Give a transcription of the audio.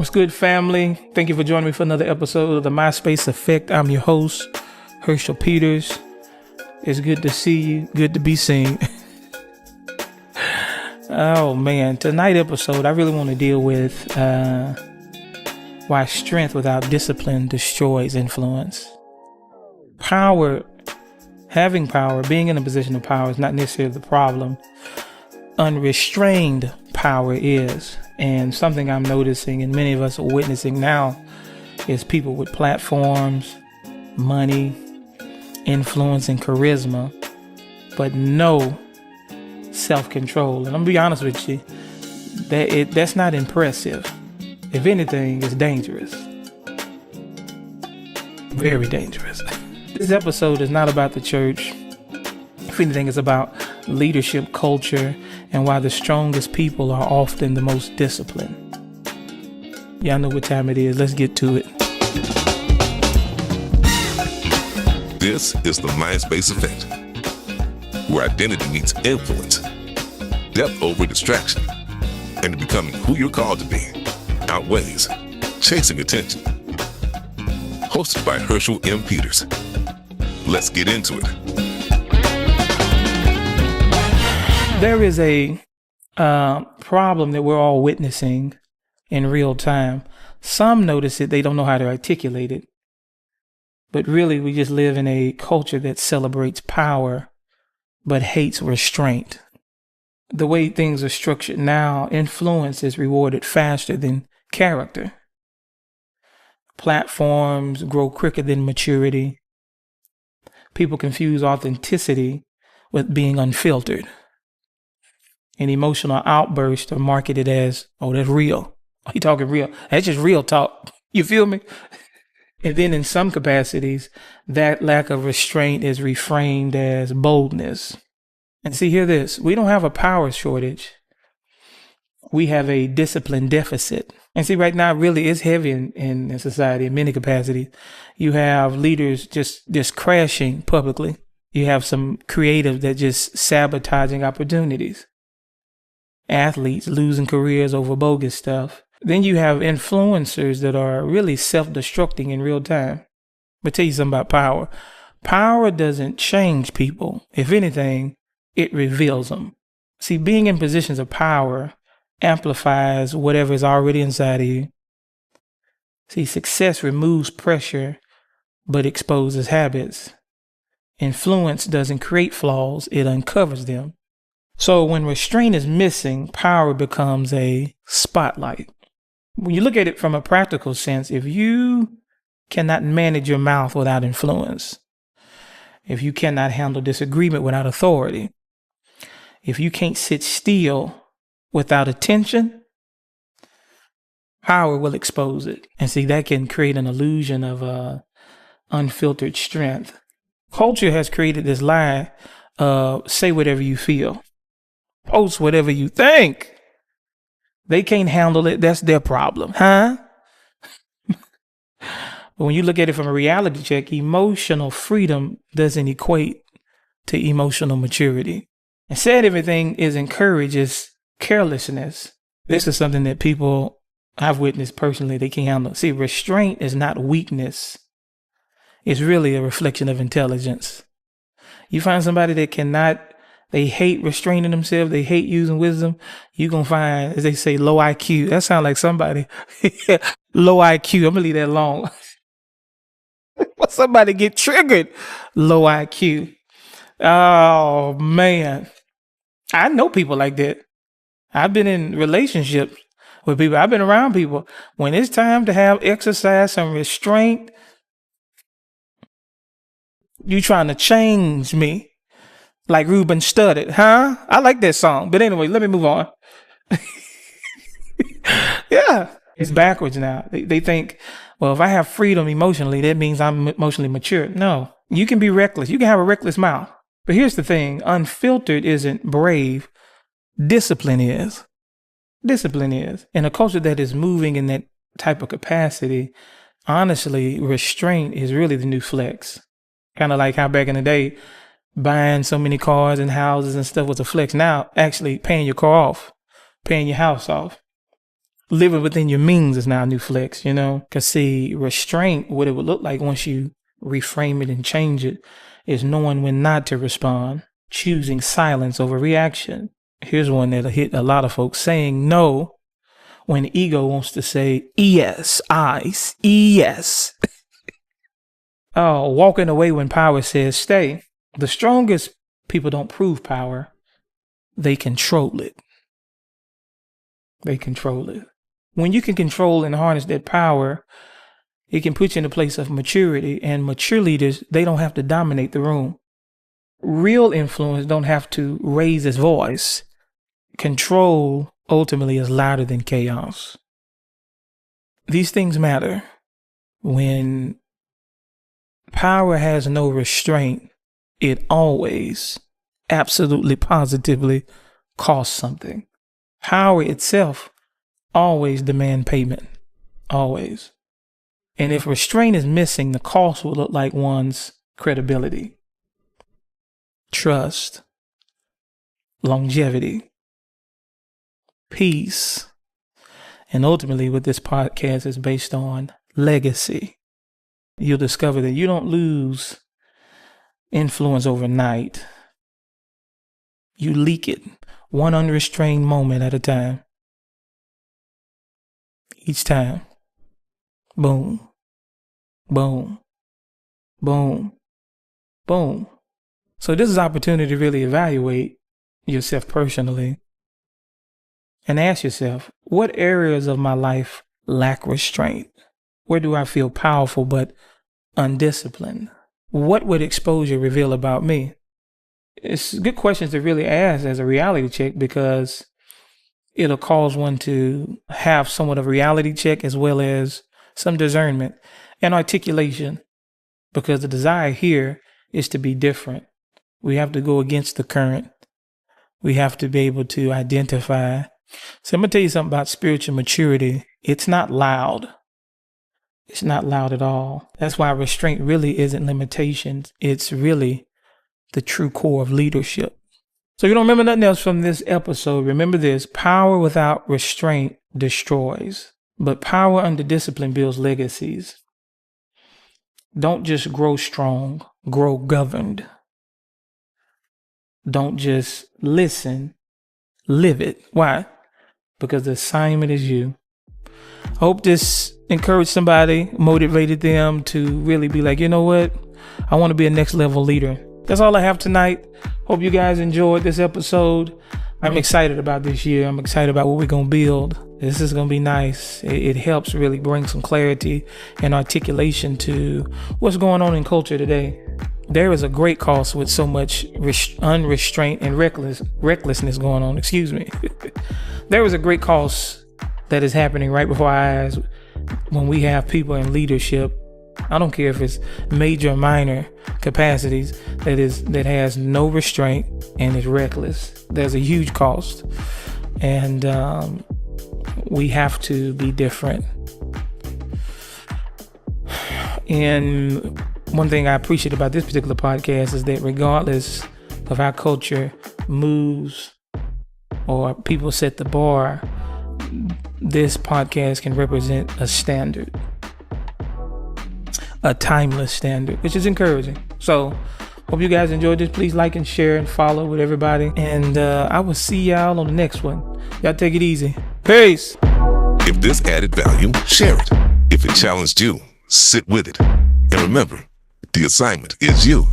What's good, family? Thank you for joining me for another episode of the MySpace Effect. I'm your host, Herschel Peters. It's good to see you. Good to be seen. Oh, man. Tonight's episode, I really want to deal with why strength without discipline destroys influence. Power, having power, being in a position of power is not necessarily the problem. Unrestrained power is. And something I'm noticing and many of us are witnessing now is people with platforms, money, influence, and charisma, but no self-control. And I'm gonna be honest with you, that's not impressive. If anything, it's dangerous. Very dangerous. This episode is not about the church. If anything, it's about leadership culture and why the strongest people are often the most disciplined. Y'all know what time it is. Let's get to it. This is the MySpace Effect, where identity meets influence, depth over distraction, and becoming who you're called to be outweighs chasing attention. Hosted by Herschel M. Peters. Let's get into it. There is a problem that we're all witnessing in real time. Some notice it, they don't know how to articulate it. But really, we just live in a culture that celebrates power, but hates restraint. The way things are structured now, influence is rewarded faster than character. Platforms grow quicker than maturity. People confuse authenticity with being unfiltered. An emotional outburst are marketed as, oh, that's real. Oh, you talking real. That's just real talk. You feel me? And then in some capacities, that lack of restraint is reframed as boldness. And see, hear this. We don't have a power shortage. We have a discipline deficit. And see, right now, it really is heavy in society in many capacities. You have leaders just crashing publicly. You have some creative that just sabotaging opportunities. Athletes losing careers over bogus stuff. Then you have influencers that are really self-destructing in real time. But tell you something about power. Power doesn't change people. If anything, it reveals them. See, being in positions of power amplifies whatever is already inside of you. See, success removes pressure, but exposes habits. Influence doesn't create flaws, it uncovers them. So when restraint is missing, power becomes a spotlight. When you look at it from a practical sense, if you cannot manage your mouth without influence, if you cannot handle disagreement without authority, if you can't sit still without attention, power will expose it. And see, that can create an illusion of unfiltered strength. Culture has created this lie of say whatever you feel. Post whatever you think. They can't handle it. That's their problem. Huh? But when you look at it from a reality check, emotional freedom doesn't equate to emotional maturity. Instead, everything is encouraged is carelessness. This is something that people I've witnessed personally, they can't handle. See, restraint is not weakness. It's really a reflection of intelligence. You find somebody that they hate restraining themselves. They hate using wisdom. You're going to find, as they say, low IQ. That sounds like somebody. Low IQ. I'm going to leave that alone. Somebody get triggered. Low IQ. Oh, man. I know people like that. I've been in relationships with people. I've been around people. When it's time to have exercise and restraint, you trying to change me. Like Ruben Studdard, huh? I like that song. But anyway, let me move on. Yeah. It's backwards now. They think, well, if I have freedom emotionally, that means I'm emotionally mature. No. You can be reckless. You can have a reckless mouth. But here's the thing. Unfiltered isn't brave. Discipline is. Discipline is. In a culture that is moving in that type of capacity, honestly, restraint is really the new flex. Kind of like how back in the day, buying so many cars and houses and stuff was a flex. Now, actually paying your car off, paying your house off. living within your means is now a new flex, you know? Because see, restraint, what it would look like once you reframe it and change it, is knowing when not to respond, choosing silence over reaction. Here's one that'll hit a lot of folks: saying no when ego wants to say yes, yes. Oh, walking away when power says stay. The strongest people don't prove power, they control it. They control it. When you can control and harness that power, it can put you in a place of maturity, and mature leaders, they don't have to dominate the room. Real influence don't have to raise its voice. Control ultimately is louder than chaos. These things matter. When power has no restraint, it always, absolutely positively costs something. Power itself always demand payment. Always. And if restraint is missing, the cost will look like one's credibility, trust, longevity, peace. And ultimately, what this podcast is based on, legacy. You'll discover that you don't lose influence overnight. You leak it one unrestrained moment at a time. Each time. Boom, boom, boom, boom. So this is an opportunity to really evaluate yourself personally and ask yourself, what areas of my life lack restraint? Where do I feel powerful but undisciplined? What would exposure reveal about me? It's good questions to really ask as a reality check, because it'll cause one to have somewhat of a reality check as well as some discernment and articulation, because the desire here is to be different. We have to go against the current. We have to be able to identify. So I'm going to tell you something about spiritual maturity. It's not loud. It's not loud at all. That's why restraint really isn't limitations. It's really the true core of leadership. So if you don't remember nothing else from this episode, remember this: power without restraint destroys, but power under discipline builds legacies. Don't just grow strong, grow governed. Don't just listen, live it. Why? Because the assignment is you. Hope this encouraged somebody, motivated them to really be like, you know what? I want to be a next level leader. That's all I have tonight. Hope you guys enjoyed this episode. I'm excited about this year. I'm excited about what we're going to build. This is going to be nice. It helps really bring some clarity and articulation to what's going on in culture today. There is a great cost with so much unrestrained and recklessness going on. Excuse me. There is a great cost that is happening right before our eyes when we have people in leadership. I don't care if it's major or minor capacities that has no restraint and is reckless. There's a huge cost, and we have to be different. And one thing I appreciate about this particular podcast is that regardless of how culture moves or people set the bar, this podcast can represent a standard, a timeless standard, which is encouraging. So hope you guys enjoyed this. Please like and share and follow with everybody. And I will see y'all on the next one. Y'all take it easy. Peace. If this added value, share it. If it challenged you, sit with it. And remember, the assignment is you.